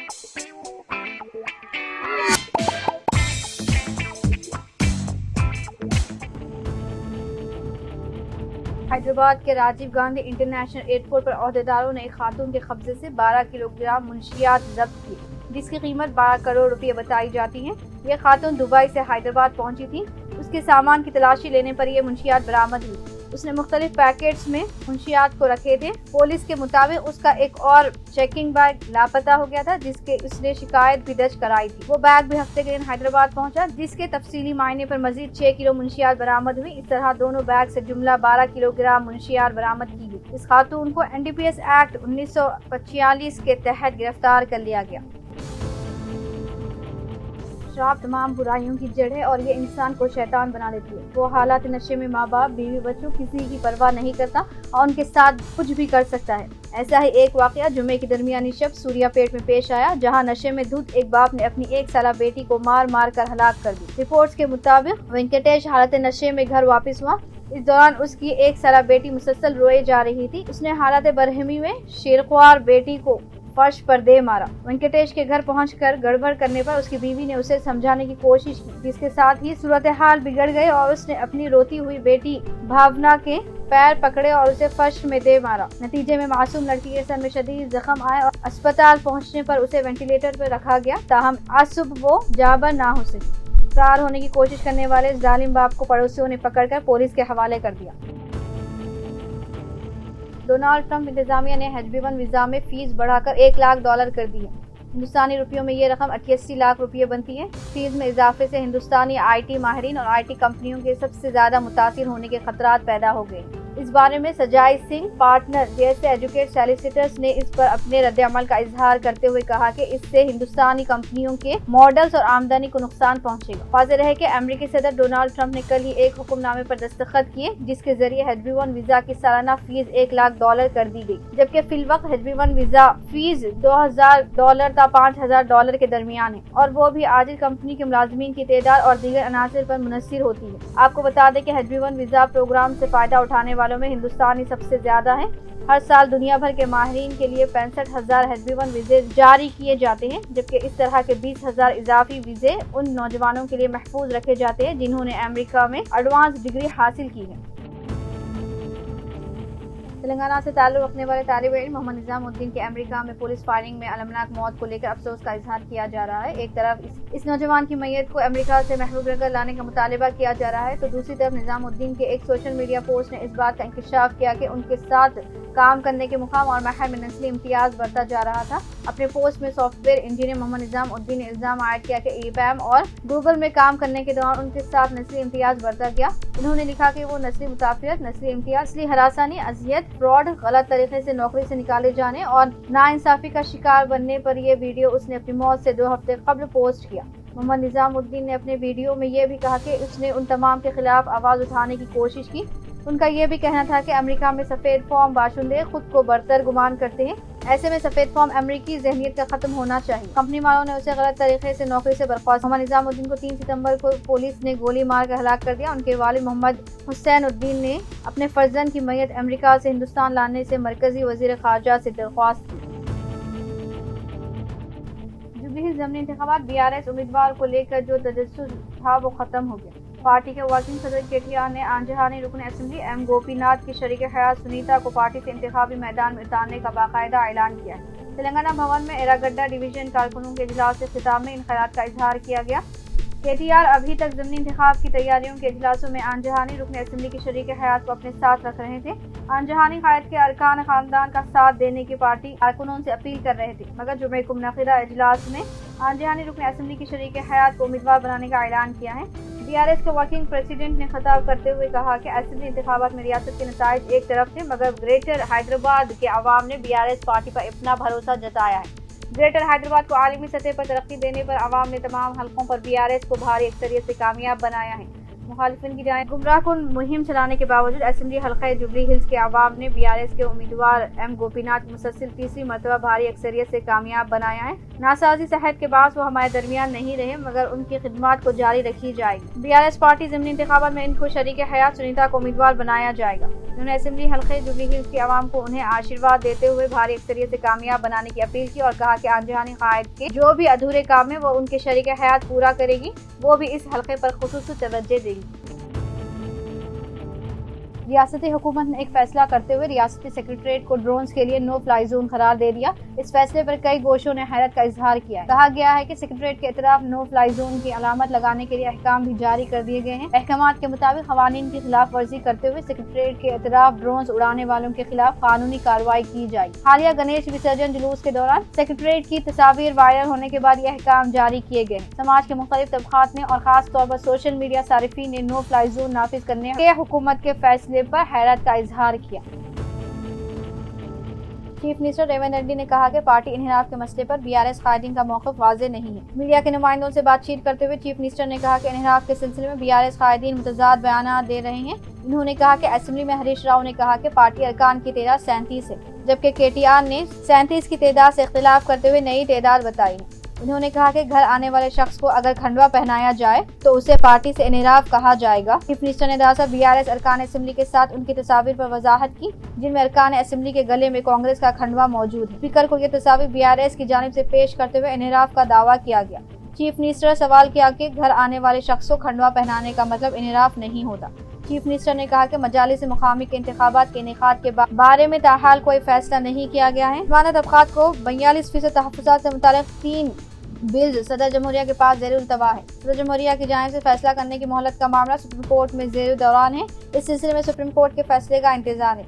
हैदराबाद के Rajiv Gandhi international airport पर ओहदेदारों ने एक खातून के कब्जे से 12 किलोग्राम मुंशियात जब्त किए, जिसकी कीमत 12 करोड़ रुपए बताई जाती है। ये खातून दुबई से हैदराबाद पहुंची थी। उसके सामान की तलाशी लेने पर ये मुंशियात बरामद हुई। उसने मुख्तलिफ पैकेट्स में मुंशियात को रखे थे। पुलिस के मुताबिक उसका एक और चेकिंग बैग लापता हो गया था, जिसके उसने शिकायत भी दर्ज कराई थी। वो बैग भी हफ्ते के दिन हैदराबाद पहुंचा, जिसके तफसीली मायने पर मजीद 6 किलो मुंशियात बरामद हुई। इस तरह दोनों बैग से जुमला 12 किलोग्राम मुंशियात बरामद की गई। इस खातून को NDPS एक्ट 1945 के तहत गिरफ्तार कर लिया गया। शराब तमाम बुराइयों की जड़ है और ये इंसान को शैतान बना देती है। वो हालात नशे में माँ बाप, बीवी बच्चों किसी की परवाह नहीं करता और उनके साथ कुछ भी कर सकता है। ऐसा ही एक वाकया जुमे की दरमियानी शब सूर्यापेट में पेश आया, जहां नशे में धुत एक बाप ने अपनी 1 साला बेटी को मार मार कर हलाक कर दी। रिपोर्ट्स के मुताबिक वेंकटेश हालत नशे में घर वापस हुआ। इस दौरान उसकी 1 साला बेटी मुसलसल रोए जा रही थी। उसने हालत बरहमी में शेरख्वार बेटी को फर्श पर दे मारा। वेंकटेश के घर पहुंचकर गड़बड़ करने पर उसकी बीवी ने उसे समझाने की कोशिश की, जिसके साथ ही सूरत हाल बिगड़ गई और उसने अपनी रोती हुई बेटी भावना के पैर पकड़े और उसे फर्श में दे मारा। नतीजे में मासूम लड़की के सर में शदीद जख्म आए और अस्पताल पहुंचने पर उसे वेंटिलेटर पर रखा गया। ताहम आज सुबह वो जाबर ना हो सकी। फरार होने की कोशिश करने वाले इस जालिम बाप को पड़ोसियों ने पकड़कर पुलिस के हवाले कर दिया। डोनाल्ड ट्रंप इंतजामिया ने HB1 वीजा में फीस बढ़ाकर $1 लाख कर दी है। हिंदुस्तानी रुपयों में ये रकम 88 लाख रुपये बनती है। फीस में इजाफे से हिंदुस्तानी IT माहिरीन और IT कंपनियों के सबसे ज्यादा मुतासिर होने के खतरात पैदा हो गए। इस बारे में सजाई सिंह पार्टनर जैसे एजुकेट सॉलिसिटर्स ने इस पर अपने रद्द-ए-अमल का इजहार करते हुए कहा कि इससे हिंदुस्तानी कंपनियों के मॉडल्स और आमदनी को नुकसान पहुंचेगा। वाज़ेह है कि अमेरिकी सदर डोनाल्ड ट्रंप ने कल ही एक हुक्मनामे पर दस्तखत किए, जिसके जरिए HB1 वीजा की सालाना फीस $1 लाख कर दी गई, जबकि फिलवक्त HB1 वीजा फीस $2,000 था $5,000 के दरमियान है और वो भी आजिल कंपनी के मुलाजमीन की तादाद और दीगर अनासर पर मुनहसर होती है। आपको बता दें कि HB1 वीजा प्रोग्राम से फायदा उठाने वालों में हिंदुस्तानी सबसे ज्यादा है। हर साल दुनिया भर के माहिरीन के लिए 65,000 HB1 वीजे जारी किए जाते हैं, जबकि इस तरह के 20,000 इजाफी वीजे उन नौजवानों के लिए महफूज रखे जाते हैं जिन्होंने अमेरिका में एडवांस डिग्री हासिल की है। तेलंगाना से ताल्लुक़ रखने वाले तालिब इल्म मोहम्मद निज़ामुद्दीन के अमेरिका में पुलिस फायरिंग में अलमनाक मौत को लेकर अफसोस का इजहार किया जा रहा है। एक तरफ इस नौजवान की मैयत को अमेरिका से महबूब नगर लाने का मुतालिबा किया जा रहा है, तो दूसरी तरफ निज़ामुद्दीन के एक सोशल मीडिया पोस्ट ने इस बात का इंकशाफ किया कि उनके साथ काम करने के मुकाम और महल में नस्ली इम्तियाज बढ़ता जा रहा था। अपने पोस्ट में सॉफ्टवेयर इंजीनियर मोहम्मद निज़ामुद्दीन ने इल्जाम आयद किया कि EPAM और गूगल में काम करने के दौरान उनके साथ नस्ली इम्तियाज बढ़ता गया। उन्होंने लिखा कि वो नस्ली मुताफियत, नस्ली इम्तियाज, नस्ली हरासानी, अजियत, फ्रॉड, गलत तरीके से नौकरी से निकाले जाने और नाइंसाफी का शिकार बनने पर यह वीडियो उसने अपनी मौत से 2 हफ्ते कबल पोस्ट किया। मोहम्मद निज़ामुद्दीन ने अपने वीडियो में यह भी कहा कि उसने उन तमाम के खिलाफ आवाज उठाने की कोशिश की। उनका यह भी कहना था कि अमेरिका में सफेद फॉर्म बाशिंदे खुद को बरतर गुमान करते हैं। ऐसे में सफेद फॉर्म अमेरिकी ज़हनियत का खत्म होना चाहिए। कंपनी वालों ने उसे गलत तरीके से नौकरी से बर्खास्त। मोहम्मद निज़ामुद्दीन को 3 सितंबर को पुलिस ने गोली मार कर हलाक कर दिया। उनके वालिद मोहम्मद हुसैनुद्दीन ने अपने फर्जंद की मैयत अमेरिका से हिंदुस्तान लाने से मरकजी वजीर खारजा से दरख्वास्त की। जुबली ज़मीनी इंतखाबात BRS उम्मीदवार को लेकर जो तजस्सुस था वो खत्म हो गया। पार्टी के वर्किंग सदर KTR ने आंजहानी रुकन असेंबली M गोपीनाथ की शरीक हयात सुनीता को पार्टी से इंतखाबी मैदान में उतारने का बाकायदा ऐलान किया है। तेलंगाना भवन में एरागड्डा डिवीजन कारकुनों के इजलास से खिताब में इन ख्यालात का इजहार किया गया। KTR अभी तक ज़मीनी इंतखाब की तैयारियों के इजलासों में आंजहानी रुकन असेंबली की शरीक हयात को अपने साथ रख रहे थे। आंजहानी कायद के अरकान खानदान का साथ देने की पार्टी कारकुनों से अपील कर रहे थे, मगर जुमे को मुनक़िदा इजलास में आंजहानी रुकन असेंबली की शरीक हयात को उम्मीदवार बनाने का ऐलान किया है। BRS के वर्किंग प्रेसिडेंट ने खिताब करते हुए कहा कि असेंबली इंतखाबात में रियासत के नताइज एक तरफ थे, मगर ग्रेटर हैदराबाद के अवाम ने BRS पार्टी पर अपना भरोसा जताया है। ग्रेटर हैदराबाद को आलमी सतह पर तरक्की देने पर अवाम ने तमाम हलकों पर BRS को भारी अक्सरियत से कामयाब बनाया है। مخالفین کی جانب گمراہ کن مہم چلانے کے باوجود اسمبلی حلقہ جوبلی ہلز کے عوام نے BRS کے امیدوار ایم گوپی ناتھ مسلسل تیسری مرتبہ بھاری اکثریت سے کامیاب بنایا ہے۔ ناسازی صحت کے باعث وہ ہمارے درمیان نہیں رہے، مگر ان کی خدمات کو جاری رکھی جائے گی۔ BRS پارٹی ضمنی انتخابات میں ان کو شریک حیات سنیتا کو امیدوار بنایا جائے گا۔ انہوں نے اسمبلی حلقہ جوبلی ہلز کے عوام کو انہیں آشیرواد دیتے ہوئے بھاری اکثریت سے کامیاب بنانے کی اپیل کی اور کہا کہ آن جہانی قائد کے جو بھی ادھورے کام ہیں وہ ان کے شریک حیات پورا کرے گی، وہ بھی اس حلقے پر خصوصی توجہ دے گی۔ ریاستی حکومت نے ایک فیصلہ کرتے ہوئے ریاستی سیکریٹریٹ کو ڈرونز کے لیے نو فلائی زون قرار دے دیا۔ اس فیصلے پر کئی گوشوں نے حیرت کا اظہار کیا ہے۔ کہا گیا ہے کہ سیکریٹریٹ کے اطراف نو فلائی زون کی علامت لگانے کے لیے احکام بھی جاری کر دیے گئے ہیں۔ احکامات کے مطابق قوانین کی خلاف ورزی کرتے ہوئے سیکریٹریٹ کے اطراف ڈرونز اڑانے والوں کے خلاف قانونی کارروائی کی جائے گی۔ حالیہ گنیش وسرجن جلوس کے دوران سیکریٹریٹ کی تصاویر وائرل ہونے کے بعد یہ احکام جاری کیے گئے ہیں۔ سماج کے مختلف طبقات نے اور خاص طور پر سوشل میڈیا صارفین نے نو فلائی زون نافذ کرنے کے حکومت کے فیصلے پر حیرت کا اظہار کیا۔ چیف منسٹر ریونت ریڈی نے کہا کہ پارٹی انحراف کے مسئلے پر BRS قائدین کا موقف واضح نہیں ہے۔ میڈیا کے نمائندوں سے بات چیت کرتے ہوئے چیف منسٹر نے کہا کہ انحراف کے سلسلے میں BRS قائدین متضاد بیانات دے رہے ہیں۔ انہوں نے کہا کہ اسمبلی میں ہریش راؤ نے کہا کہ پارٹی ارکان کی تعداد 37 ہے، جبکہ KTR نے 37 کی تعداد سے اختلاف کرتے ہوئے نئی تعداد بتائی ہے۔ انہوں نے کہا کہ گھر آنے والے شخص کو اگر کھنڈوا پہنایا جائے تو اسے پارٹی سے انحراف کہا جائے گا۔ چیف منسٹر نے دراصل BRS ارکان اسمبلی کے ساتھ ان کی تصاویر پر وضاحت کی، جن میں ارکان اسمبلی کے گلے میں کانگریس کا کھنڈوا موجود ہے۔ اسپیکر کو یہ تصاویر BRS کی جانب سے پیش کرتے ہوئے انحراف کا دعویٰ کیا گیا۔ چیف منسٹر سوال کیا کہ گھر آنے والے شخص کو کھنڈوا پہنانے کا مطلب انحراف نہیں ہوتا۔ چیف منسٹر نے کہا کہ مجالس مقامی کے انتخابات کے انعقاد کے بارے میں تاحال کوئی فیصلہ نہیں کیا گیا ہے۔ مسلمان طبقات کو 42% تحفظات سے متعلق 3 بلز صدر جمہوریہ کے پاس زیر التوا ہے۔ صدر جمہوریہ کی جانب سے فیصلہ کرنے کی مہلت کا معاملہ سپریم کورٹ میں زیر دوران ہے۔ اس سلسلے میں سپریم کورٹ کے فیصلے کا انتظار ہے۔